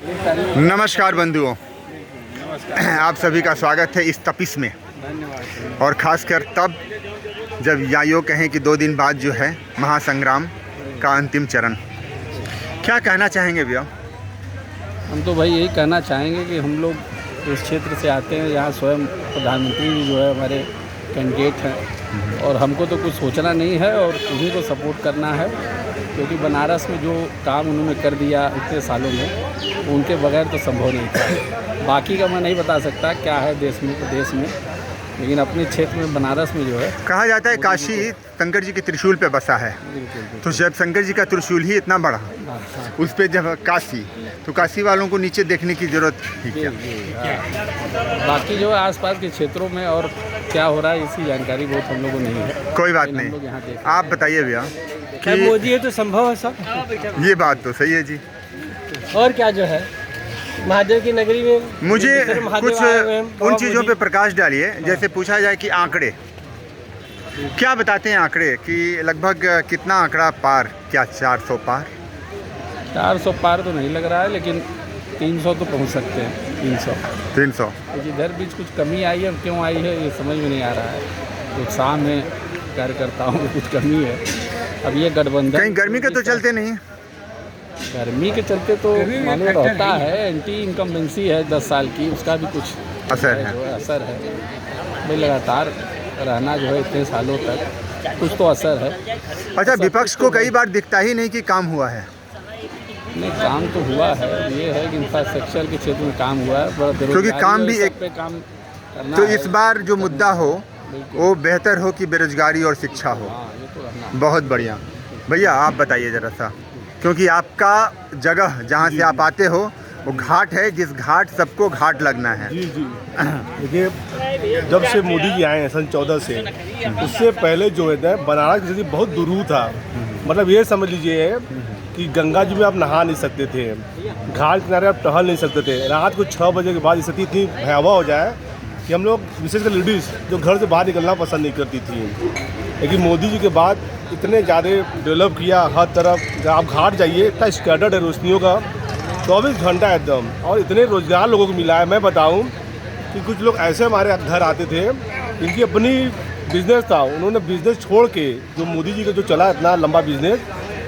नमस्कार बंधुओं, आप सभी का स्वागत है इस तपिश में। और ख़ासकर तब जब यूँ कहें कि 2 दिन बाद जो है महासंग्राम का अंतिम चरण। क्या कहना चाहेंगे भैया? हम तो भाई यही कहना चाहेंगे कि हम लोग इस क्षेत्र से आते हैं, यहाँ स्वयं प्रधानमंत्री जो है हमारे कैंडिडेट हैं और हमको तो कुछ सोचना नहीं है और उन्हीं को सपोर्ट करना है, क्योंकि बनारस में जो काम उन्होंने कर दिया इतने सालों में उनके बगैर तो संभव नहीं था। बाकी का मैं नहीं बता सकता क्या है देश में प्रदेश में, लेकिन अपने क्षेत्र में बनारस में जो है कहा जाता है काशी शंकर जी के त्रिशूल पे बसा है। तो जब शंकर जी का त्रिशूल ही इतना बड़ा उस पे जब काशी, तो काशी वालों को नीचे देखने की जरूरत थी क्या? बाकी जो है आसपास के क्षेत्रों में और क्या हो रहा है इसकी जानकारी बहुत हम लोगों को नहीं है। कोई बात नहीं, आप बताइए भैया कि मोदी है तो संभव है सब। ये बात तो सही है जी। और क्या जो है महादेव की नगरी में मुझे कुछ उन चीज़ों पे प्रकाश डालिए, जैसे पूछा जाए कि आंकड़े क्या बताते हैं, आंकड़े कि लगभग कितना आंकड़ा पार, क्या 400 पार? 400 पार तो नहीं लग रहा है, लेकिन 300 तो पहुंच सकते हैं। 300 इधर बीच कुछ कमी आई है, क्यों आई है ये समझ में नहीं आ रहा है। उत्साह में कार्यकर्ताओं में कुछ कमी है। अब ये गठबंधन कहीं गर्मी के तो चलते नहीं? गर्मी के चलते तो मालूम होता है, एंटी इनकम्बेंसी है 10 साल की, उसका भी कुछ असर है। जो है असर है भाई, लगातार रहना जो है इतने सालों तक कुछ तो असर है। अच्छा, विपक्ष को कई बार दिखता ही नहीं कि काम हुआ है। नहीं, काम तो हुआ है, ये है कि इंफ्रास्ट्रक्चर के क्षेत्र में काम हुआ है, क्योंकि काम भी एक पे काम करना तो है। इस बार जो मुद्दा हो वो बेहतर हो कि बेरोजगारी और शिक्षा हो। ये तो रहना। बहुत बढ़िया। भैया आप बताइए ज़रा सा, क्योंकि आपका जगह जहाँ से आप आते हो वो घाट है, जिस घाट सबको घाट लगना है। जी जी। देखिए, जब से मोदी जी आए हैं सन 14 से, उससे पहले जो है बनारस की स्थिति बहुत दुरूह था। मतलब ये समझ लीजिए कि गंगा जी में आप नहा नहीं सकते थे, घाट किनारे आप टहल नहीं सकते थे। रात को 6 बजे के बाद स्थिति इतनी भयावह हो जाए कि हम लोग विशेषकर लेडीज़ जो घर से बाहर निकलना पसंद नहीं करती थी। लेकिन मोदी जी के बाद इतने ज़्यादा डेवलप किया हर तरफ। जब आप घाट जाइए इतना स्कैटर्ड है रोशनियों का, 24 घंटा एकदम, और इतने रोज़गार लोगों को मिला है। मैं बताऊं कि कुछ लोग ऐसे हमारे घर आते थे, इनकी अपनी बिजनेस था, उन्होंने बिजनेस छोड़ के, जो मोदी जी का जो चला इतना लंबा बिजनेस,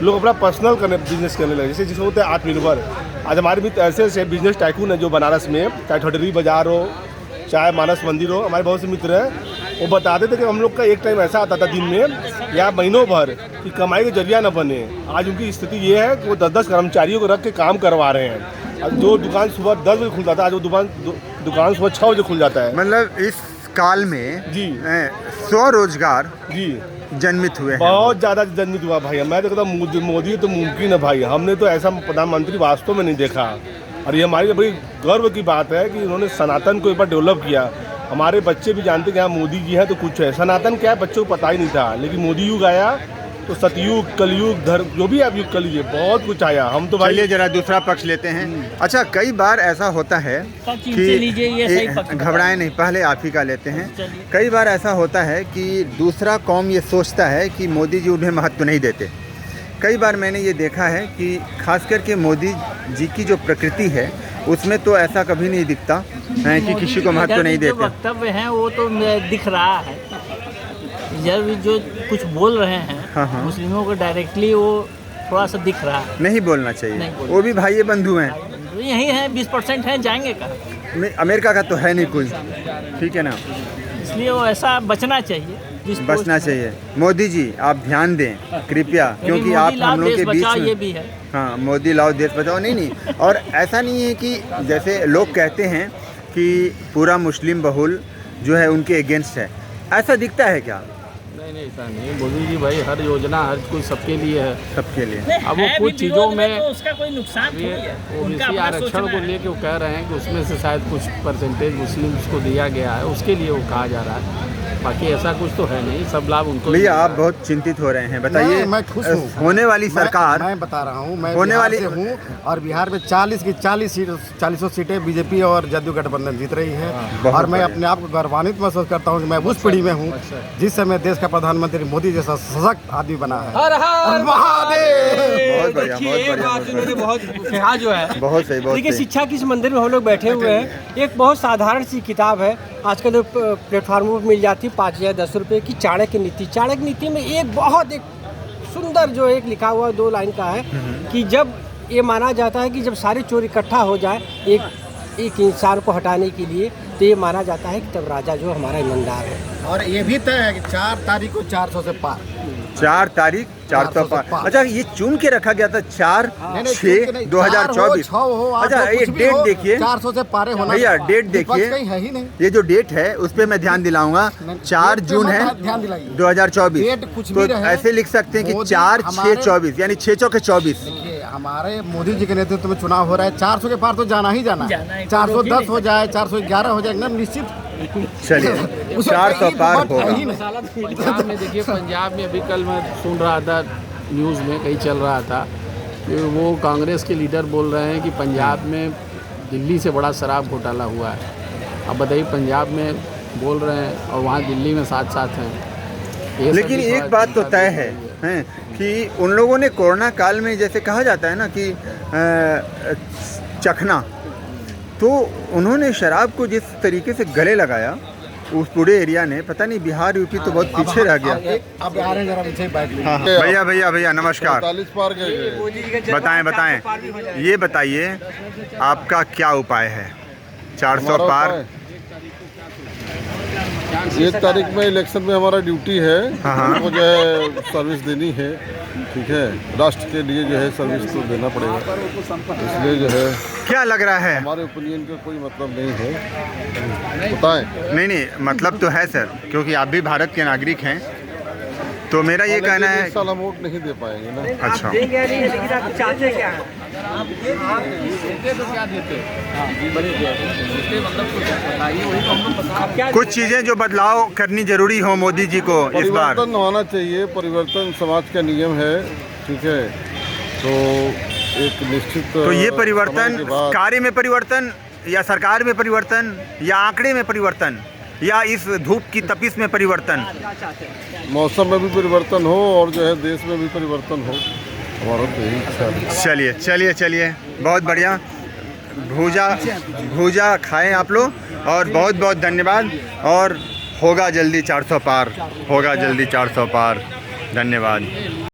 लोग अपना पर्सनल बिजनेस करने लगे, जैसे जिसको होते हैं आत्मनिर्भर। आज हमारे मित्र ऐसे बिजनेस टाइकून है जो बनारस में, चाहे ठडरी बाजार हो, चाहे मानस मंदिर हो, हमारे बहुत से मित्र हैं। वो बताते थे कि हम लोग का एक टाइम ऐसा आता था दिन में या महीनों भर कि कमाई का जरिया न बने। आज उनकी स्थिति ये है कि वो 10-10 कर्मचारियों को रख के काम करवा रहे हैं। अब जो दुकान सुबह 10 बजे खुल जाता है, आज वो दुकान सुबह 6 बजे खुल जाता है। मतलब इस काल में जी 100 रोजगार जी जन्मित हुए हैं। बहुत ज़्यादा जन्मित हुआ भाई। मैं तो कहता हूँ मोदी तो मुमकिन है भाई, हमने तो ऐसा प्रधानमंत्री वास्तव में नहीं देखा। और ये हमारी बड़ी गर्व की बात है कि उन्होंने सनातन को एक बार डेवलप किया। हमारे बच्चे भी जानते कि हाँ मोदी जी हैं तो कुछ है। सनातन क्या है बच्चों को पता ही नहीं था, लेकिन मोदी युग आया तो सतयुग, कलयुग, धर्म, जो भी आप युग कर लीजिए, बहुत कुछ आया। हम तो भाई चलिए जरा दूसरा पक्ष लेते हैं। अच्छा, कई बार ऐसा होता है कि घबराएं नहीं, पहले आप ही का लेते हैं। कई बार ऐसा होता है कि दूसरा कौम ये सोचता है कि मोदी जी उन्हें महत्व नहीं देते। कई बार मैंने ये देखा है कि खास करके मोदी जी की जो प्रकृति है उसमें तो ऐसा कभी नहीं दिखता है कि किसी को महत्व नहीं देते। वक्तव्य हैं वो तो दिख रहा है, जब जो कुछ बोल रहे हैं हाँ। मुस्लिमों को डायरेक्टली वो थोड़ा सा दिख रहा है। नहीं बोलना चाहिए, नहीं बोलना। वो भी भाई बंधु हैं। यही है 20% हैं, जाएंगे कहाँ? अमेरिका का तो है नहीं कुछ, ठीक है ना, इसलिए वो ऐसा बचना चाहिए। बचना चाहिए। मोदी जी आप ध्यान दें कृपया, क्योंकि आप हम लोग के बीच में, ये भी है। हाँ, मोदी लाओ देश बचाओ। नहीं और ऐसा नहीं है कि जैसे लोग कहते हैं कि पूरा मुस्लिम बहुल जो है उनके अगेंस्ट है, ऐसा दिखता है क्या? नहीं, ऐसा नहीं। मोदी जी भाई हर योजना हर कुछ सबके लिए है, सबके लिए। अब वो कुछ चीज़ों में तो उसका कोई नुकसान थोड़ी है। ओबीसी आरक्षण को लेके वो कह रहे हैं कि उसमें से शायद कुछ परसेंटेज मुस्लिम्स को दिया गया है, उसके लिए वो कहा जा रहा है। बाकी ऐसा कुछ तो है नहीं, सब लाभ उनको भैया आप बहुत चिंतित हो रहे हैं, बताइए। मैं खुश हूँ। होने वाली सरकार, मैं बता रहा हूँ, मैं होने बिहार वाली से हूँ और बिहार में 40 की 40 सीटें बीजेपी और जदयू गठबंधन जीत रही है। बहुत और मैं बढ़िया। अपने आप को गौरवान्वित महसूस करता हूँ कि मैं उस पीढ़ी में हूँ जिस समय देश का प्रधानमंत्री मोदी जैसा सशक्त आदमी बना है। हर हर महादेव। बहुत बढ़िया, देखिए, बहुत एक बढ़िया, बात बहुत उन्होंने बहुत कहा जो है, बहुत सही, बहुत देखिए सही। शिक्षा की इस मंदिर में हम लोग बैठे हुए हैं। एक बहुत साधारण सी किताब है, आजकल जो प्लेटफार्मों पर मिल जाती है 5 या 10 रुपए की, चाणक्य नीति। चाणक्य नीति में एक सुंदर जो एक लिखा हुआ 2 लाइन का है कि जब ये माना जाता है कि जब सारे चोर इकट्ठा हो जाए एक इंसान को हटाने के लिए, तो ये माना जाता है कि तब राजा जो हमारा ईमानदार है। और ये भी तय है कि 4 तारीख को 400 से पार। 4 तारीख 405। अच्छा, ये चुन के रखा गया था 4/6/2024। अच्छा, ये डेट देखिए 400 से पारे होना भैया, डेट विपक्ष देखिए, कहीं है ही नहीं। ये जो डेट है उस पर मैं ध्यान दिलाऊंगा। 4 जून है ध्यान दिलाइए। 2024। डेट कुछ भी तो रहे, ऐसे लिख सकते हैं कि मोदी 4/6/24 यानी 6 चौके 24। देखिए, हमारे मोदी जी के नेतृत्व में चुनाव हो रहा है, 400 के पार तो जाना ही जाना है। 410 हो जाए, 411 हो जाए, एकदम निश्चित। चलिए 400 पार होगा। पंजाब में देखिए, पंजाब में अभी कल मैं सुन रहा था न्यूज़ में कहीं चल रहा था कि वो कांग्रेस के लीडर बोल रहे हैं कि पंजाब में दिल्ली से बड़ा शराब घोटाला हुआ है। अब बताइए, पंजाब में बोल रहे हैं और वहाँ दिल्ली में साथ साथ हैं। ये लेकिन सभी एक बात तो तय है कि उन लोगों ने कोरोना काल में, जैसे कहा जाता है ना कि चखना, तो उन्होंने शराब को जिस तरीके से गले लगाया उस पूरे एरिया ने, पता नहीं बिहार यूपी तो बहुत पीछे रह गया। अब आ रहे हैं जरा पीछे बाइक लेके। हाँ, भैया नमस्कार। 45 पार गए। बताएं, ये बताइए आपका क्या उपाय है 400 पार? 1 तारीख में इलेक्शन में हमारा ड्यूटी है, हाँ। हमको जो है सर्विस देनी है, ठीक है। राष्ट्र के लिए जो है सर्विस तो देना पड़ेगा, इसलिए जो है क्या लग रहा है? हमारे ओपिनियन का कोई मतलब नहीं है। बताएं। नहीं, मतलब तो है सर, क्योंकि आप भी भारत के नागरिक हैं, तो मेरा ये कहना है। इस साल हम वोट नहीं दे पाएंगे ना। अच्छा, लेकिन आप चाहते क्या हैं? मतलब कुछ चीज़ें जो बदलाव करनी जरूरी हो मोदी जी को इस बार। परिवर्तन होना चाहिए, परिवर्तन समाज का नियम है, ठीक है। तो एक निश्चित तो ये समय परिवर्तन के बाद कार्य में परिवर्तन, या सरकार में परिवर्तन, या आंकड़े में परिवर्तन, या इस धूप की तपिश में परिवर्तन? मौसम में भी परिवर्तन हो और जो है देश में भी परिवर्तन हो, हमारा तो यही इच्छा है। चलिए बहुत बढ़िया। भूजा खाएं आप लोग, और बहुत बहुत धन्यवाद। और होगा जल्दी 400 पार, होगा जल्दी 400 पार। धन्यवाद।